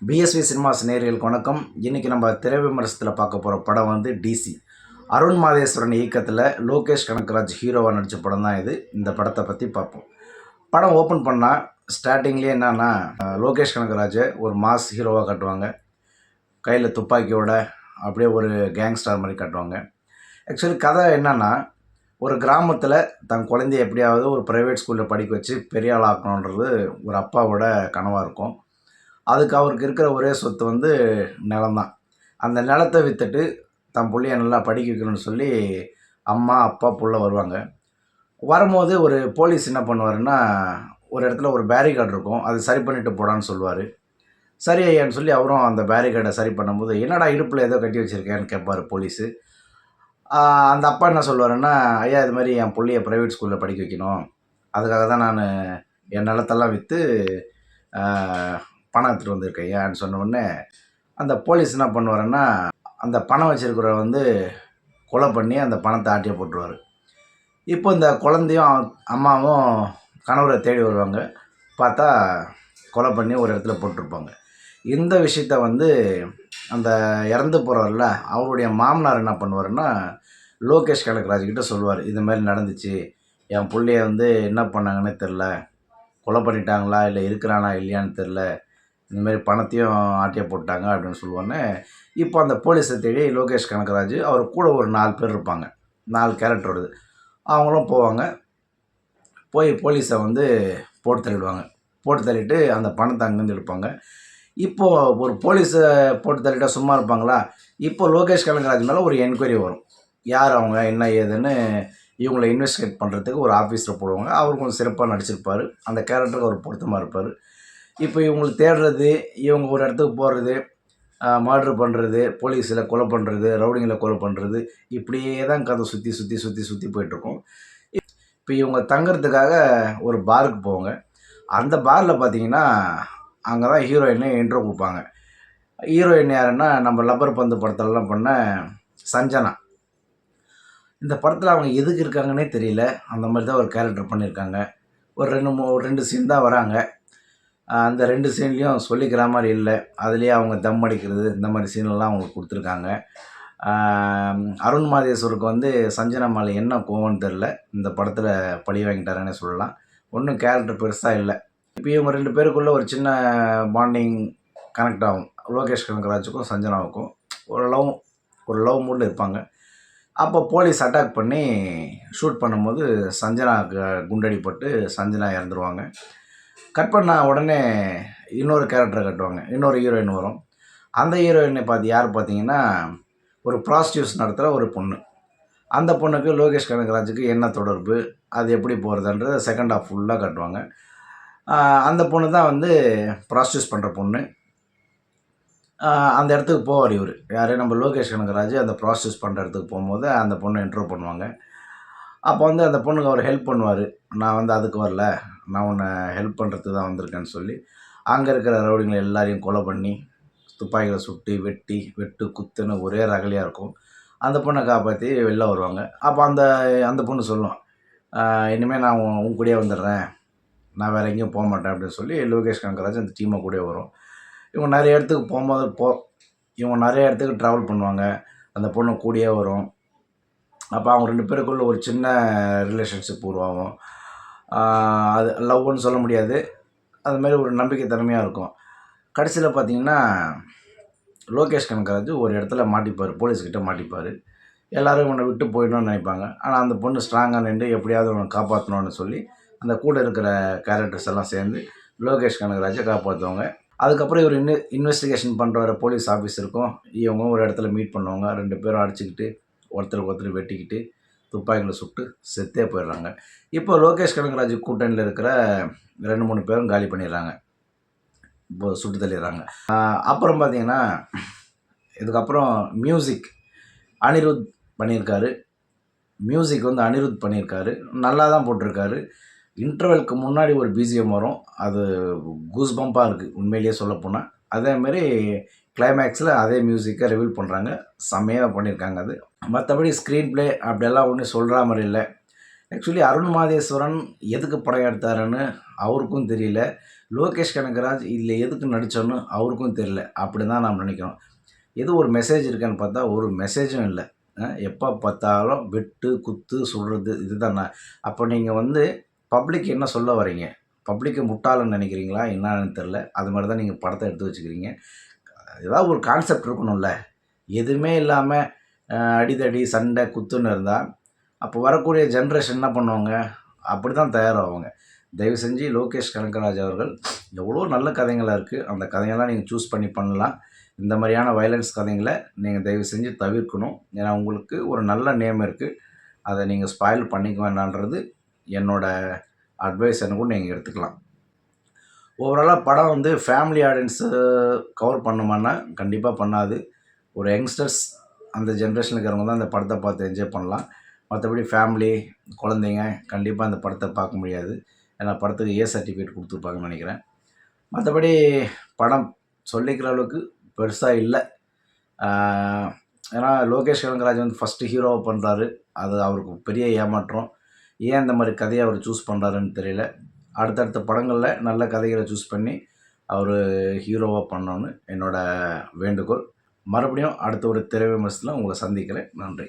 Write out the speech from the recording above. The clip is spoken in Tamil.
பிஎஸ்வி சினிமாஸ் நேயர்களுக்கு வணக்கம். இன்றைக்கி நம்ம திரை விமர்சனத்தில் பார்க்க போகிற படம் வந்து டிசி. அருண் மாதேஸ்வரன் இயக்கத்தில் லோகேஷ் கனகராஜ் ஹீரோவாக நடித்த படம் தான் இது. இந்த படத்தை பற்றி பார்ப்போம். படம் ஓப்பன் பண்ணால் ஸ்டார்டிங்லேயே என்னன்னா, லோகேஷ் கனகராஜை ஒரு மாஸ் ஹீரோவாக காட்டுவாங்க. கையில் துப்பாக்கியோட அப்படியே ஒரு கேங்ஸ்டார் மாதிரி காட்டுவாங்க. ஆக்சுவலி கதை என்னன்னா, ஒரு கிராமத்தில் தன் குழந்தைய எப்படியாவது ஒரு ப்ரைவேட் ஸ்கூலில் படிக்க வச்சு பெரிய ஆள் ஆக்கணுன்றது ஒரு அப்பாவோட கனவாக இருக்கும். அதுக்கு அவருக்கு இருக்கிற ஒரே சொத்து வந்து நிலம்தான். அந்த நிலத்தை விற்றுட்டு தன் பிள்ளைய நல்லா படிக்க வைக்கணும்னு சொல்லி அம்மா அப்பா புள்ள வருவாங்க. வரும்போது ஒரு போலீஸ் என்ன பண்ணுவாருன்னா, ஒரு இடத்துல ஒரு பேரிகார்டு இருக்கும், அது சரி பண்ணிட்டு போடான்னு சொல்லுவார். சரி ஐயான்னு சொல்லி அவரும் அந்த பேரிகார்டை சரி பண்ணும்போது, என்னடா இடுப்பில் ஏதோ கட்டி வச்சுருக்கேன்னு கேட்பார் போலீஸு. அந்த அப்பா என்ன சொல்லுவாருன்னா, ஐயா இது மாதிரி என் பிள்ளைய ப்ரைவேட் ஸ்கூலில் படிக்க வைக்கணும், அதுக்காக தான் நான் என் நிலத்தெல்லாம் விற்று பணம் எடுத்துகிட்டு வந்திருக்கேன் ஐயான்னு சொன்ன உடனே அந்த போலீஸ் என்ன பண்ணுவாருன்னா, அந்த பணம் வச்சுருக்கிறவரை வந்து கொலை பண்ணி அந்த பணத்தை ஆட்டிய போட்டுருவார். இப்போ இந்த குழந்தையும் அம்மாவும் கணவரை தேடி வருவாங்க. பார்த்தா கொலை பண்ணி ஒரு இடத்துல போட்டிருப்பாங்க. இந்த விஷயத்த வந்து அந்த இறந்து போகிறவர்ல அவருடைய மாமனார் என்ன பண்ணுவாருன்னா, லோகேஷ் கனகராஜ்கிட்ட சொல்லுவார், இது மாதிரி நடந்துச்சு, என் பிள்ளைய வந்து என்ன பண்ணாங்கன்னே தெரில, கொலை பண்ணிட்டாங்களா இல்லை இருக்கிறானா இல்லையான்னு தெரில, இந்தமாரி பணத்தையும் ஆட்டிய போட்டாங்க அப்படின்னு சொல்லுவோன்னே, இப்போ அந்த போலீஸை தேடி லோகேஷ் கனகராஜ் அவர் கூட ஒரு 4 பேர் இருப்பாங்க, 4 கேரக்டர் வருது, அவங்களும் போவாங்க. போய் போலீஸை வந்து போட்டு தள்ளிடுவாங்க. போட்டு தள்ளிட்டு அந்த பணத்தை அங்கேருந்து எடுப்பாங்க. இப்போது ஒரு போலீஸை போட்டு தள்ளிட்டால் சும்மா இருப்பாங்களா? இப்போ லோகேஷ் கனகராஜ் மேலே ஒரு என்கொயரி வரும். யார் அவங்க என்ன ஏதுன்னு இவங்களை இன்வெஸ்டிகேட் பண்ணுறதுக்கு ஒரு ஆஃபீஸில் போடுவாங்க. அவர் கொஞ்சம் சிறப்பாக நடிச்சிருப்பார். அந்த கேரக்டருக்கு அவர் பொருத்தமாக இருப்பார். இப்போ இவங்களுக்கு தேடுறது, இவங்க ஒரு இடத்துக்கு போகிறது, மர்ட்ரு பண்ணுறது, போலீஸில் கொலை பண்ணுறது, ரவுடிங்களை கொலை பண்ணுறது, இப்படியே தான் கதை சுற்றி சுற்றி சுற்றி சுற்றி போயிட்டுருக்கும். இப்போ இவங்க தங்குறதுக்காக ஒரு பாருக்கு போவாங்க. அந்த பாரில் பார்த்தீங்கன்னா, அங்கே தான் ஹீரோயினே இன்ட்ரோ கொடுப்பாங்க. ஹீரோயின் யாருன்னா, நம்ம லப்பர் பந்து படத்துலலாம் பண்ண சஞ்சனா. இந்த படத்தில் அவங்க எதுக்கு இருக்காங்கன்னே தெரியல. அந்த மாதிரி தான் ஒரு கேரக்டர் பண்ணியிருக்காங்க. ஒரு 2 சீன் தான் வராங்க. அந்த 2 சீன்லேயும் சொல்லிக்கிற மாதிரி இல்லை. அதுலேயே அவங்க தம் அடிக்கிறது இந்த மாதிரி சீன்லாம் அவங்களுக்கு கொடுத்துருக்காங்க. அருண் மாதேஸ்வருக்கு வந்து சஞ்சனா மேலே என்ன கோவம்னு தெரில, இந்த படத்தில் பழி வாங்கிட்டாருன்னே சொல்லலாம். ஒன்றும் கேரக்டர் பெருசாக இல்லை. இப்போ இவங்க 2 பேருக்குள்ளே ஒரு சின்ன பாண்டிங் கனெக்ட் ஆகும். லோகேஷ் கனகராஜுக்கும் சஞ்சனாவுக்கும் ஒரு லவ் மூடில் இருப்பாங்க. அப்போ போலீஸ் அட்டாக் பண்ணி ஷூட் பண்ணும்போது சஞ்சனாவுக்கு குண்டடிப்பட்டு சஞ்சனா இறந்துருவாங்க. கட் பண்ண உடனே இன்னொரு கேரக்டரை கட்டுவாங்க. இன்னொரு ஹீரோயின் வரும். அந்த ஹீரோயினை யார் பார்த்தீங்கன்னா, ஒரு ப்ராஸ்டியூஸ் நடத்துகிற ஒரு பொண்ணு. அந்த பொண்ணுக்கு லோகேஷ் கனகராஜுக்கு என்ன தொடர்பு, அது எப்படி போகிறதுன்றது செகண்ட் ஹாஃப் ஃபுல்லாக காட்டுவாங்க. அந்த பொண்ணு தான் வந்து ப்ராஸ்டியூஸ் பண்ணுற பொண்ணு. அந்த இடத்துக்கு போவார் இவர் யார், நம்ம லோகேஷ் கனகராஜ் அந்த ப்ராஸ்டியூஸ் பண்ணுற இடத்துக்கு போகும்போது அந்த பொண்ணை இன்ட்ரோ பண்ணுவாங்க. அப்போ வந்து அந்த பொண்ணுக்கு அவர் ஹெல்ப் பண்ணுவார். நான் வந்து அதுக்கு வரல, நான் உன்னை ஹெல்ப் பண்ணுறதுக்கு தான் வந்திருக்கேன்னு சொல்லி அங்கே இருக்கிற ரவுடிங்களை எல்லாரையும் கொலை பண்ணி துப்பாக்கியில் சுட்டு வெட்டு குத்துன்னு ஒரே ரகலையாக இருக்கும். அந்த பொண்ணை காப்பாற்றி வெளில வருவாங்க. அப்போ அந்த பொண்ணு சொல்லும், இனிமேல் நான் உன் கூடயே வந்துடுறேன், நான் வேறு எங்கேயும் போக மாட்டேன் அப்படின்னு சொல்லி லோகேஷ் கனகராஜ் அந்த டீமை கூடயே வரும். இவங்க நிறைய இடத்துக்கு போகும்போது இவங்க நிறைய இடத்துக்கு ட்ராவல் பண்ணுவாங்க. அந்த பொண்ணு கூடயே வரும். அப்போ அவங்க 2 பேருக்குள்ள ஒரு சின்ன ரிலேஷன்ஷிப் உருவாகும். அது லவ்வுன்னு சொல்ல முடியாது, அதுமாரி ஒரு நம்பிக்கைத்தன்மையாக இருக்கும். கடைசியில் பார்த்தீங்கன்னா, லோகேஷ் கனகராஜ் ஒரு இடத்துல மாட்டிப்பார், போலீஸ்கிட்ட மாட்டிப்பார். எல்லோரும் இவனை விட்டு போயிடணும்னு நினைப்பாங்க. ஆனால் அந்த பொண்ணு ஸ்ட்ராங்காக நின்று எப்படியாவது அவனை காப்பாற்றணும்னு சொல்லி அந்த கூட இருக்கிற கேரக்டர்ஸ் எல்லாம் சேர்ந்து லோகேஷ் கனகராஜை காப்பாற்றுவாங்க. அதுக்கப்புறம் இவர் இன்வெஸ்டிகேஷன் பண்ணுற போலீஸ் ஆஃபீஸருக்கும் இவங்க ஒரு இடத்துல மீட் பண்ணுவாங்க. 2 பேரும் அடிச்சுக்கிட்டு ஒருத்தருக்கு ஒருத்தர் வெட்டிக்கிட்டு துப்பாக்கியில் சுட்டு செத்தே போயிடுறாங்க. இப்போ லோகேஷ் கனகராஜ் கூட்டணியில் இருக்கிற 2-3 பேரும் காலி பண்ணிடுறாங்க, இப்போ சுட்டு தள்ளிடுறாங்க. அப்புறம் பார்த்தீங்கன்னா, இதுக்கப்புறம் மியூசிக் அனிருத் பண்ணியிருக்காரு. மியூசிக் வந்து அனிருத் பண்ணியிருக்காரு, நல்லா தான் போட்டிருக்காரு. இன்டர்வெலுக்கு முன்னாடி ஒரு பிஜிஎம் வரும், அது கூஸ் பம்பாக இருக்குது உண்மையிலேயே சொல்லப்போனால். அதேமாரி கிளைமேக்ஸில் அதே மியூசிக்கை ரிவீல் பண்ணுறாங்க, செம்மையாக பண்ணியிருக்காங்க. அது மற்றபடி ஸ்க்ரீன் ப்ளே அப்படியெல்லாம் ஒன்றும் சொல்கிற மாதிரி இல்லை. ஆக்சுவலி அருண் மாதேஸ்வரன் எதுக்கு படம் எடுத்தாருன்னு அவருக்கும் தெரியல. லோகேஷ் கனகராஜ் இதில் எதுக்கு நடித்தோன்னு அவருக்கும் தெரியல. அப்படி தான் நாம் நினைக்கிறோம். ஏதோ ஒரு மெசேஜ் இருக்கான்னு பார்த்தா ஒரு மெசேஜும் இல்லை. எப்போ பார்த்தாலும் வெட்டு குத்து சுடுறது இதுதான். அப்போ நீங்கள் வந்து பப்ளிக் என்ன சொல்ல வரீங்க? பப்ளிக்கை முட்டாளன்னு நினைக்கிறீங்களா என்னன்னு தெரில. அது மாதிரி தான் நீங்கள் படத்தை எடுத்து வச்சுக்கிறீங்க. ஏதாவது ஒரு கான்செப்ட் இருக்கணும்ல. எதுவுமே இல்லாமல் அடிதடி சண்டை குத்துன்னு இருந்தால் அப்போ வரக்கூடிய ஜென்ரேஷன் என்ன பண்ணுவாங்க? அப்படி தான் தயாராகுவாங்க. தயவு செஞ்சு லோகேஷ் கனகராஜ் அவர்கள் எவ்வளோ நல்ல கதைங்களாக இருக்குது. அந்த கதைங்கள்லாம் நீங்கள் சூஸ் பண்ணி பண்ணலாம். இந்த மாதிரியான வயலன்ஸ் கதைங்களை நீங்கள் தயவு செஞ்சு தவிர்க்கணும். ஏன்னா உங்களுக்கு ஒரு நல்ல நேம் இருக்குது. அதை நீங்கள் ஸ்பாயில் பண்ணிக்க வேண்டான்றது என்னோடய அட்வைஸ் கூட நீங்கள் எடுத்துக்கலாம். ஓவராலாக படம் வந்து ஃபேமிலி ஆடியன்ஸு கவர் பண்ணுமான்னா கண்டிப்பாக பண்ணாது. ஒரு யங்ஸ்டர்ஸ் அந்த ஜென்ரேஷனில் இருக்கிறவங்க தான் இந்த படத்தை பார்த்து என்ஜாய் பண்ணலாம். மற்றபடி ஃபேமிலி குழந்தைங்க கண்டிப்பாக இந்த படத்தை பார்க்க முடியாது. ஏன்னா படத்துக்கு ஏ சர்டிஃபிகேட் கொடுத்துருப்பாங்கன்னு நினைக்கிறேன். மற்றபடி படம் சொல்லிக்கிற அளவுக்கு பெருசாக இல்லை. ஏன்னா லோகேஷ் கனகராஜ் வந்து ஃபஸ்ட்டு ஹீரோவை பண்ணுறாரு. அது அவருக்கு பெரிய ஏமாற்றம். ஏன் இந்த மாதிரி கதையை அவர் சூஸ் பண்ணுறாருன்னு தெரியல. அடுத்தடுத்த படங்களில் நல்ல கதைகளை சூஸ் பண்ணி அவர் ஹீரோவாக பண்ணணுன்னு என்னோடய வேண்டுகோள். மறுபடியும் அடுத்த ஒரு திரை விமர்சனத்தில் உங்களை சந்திக்கிறேன். நன்றி.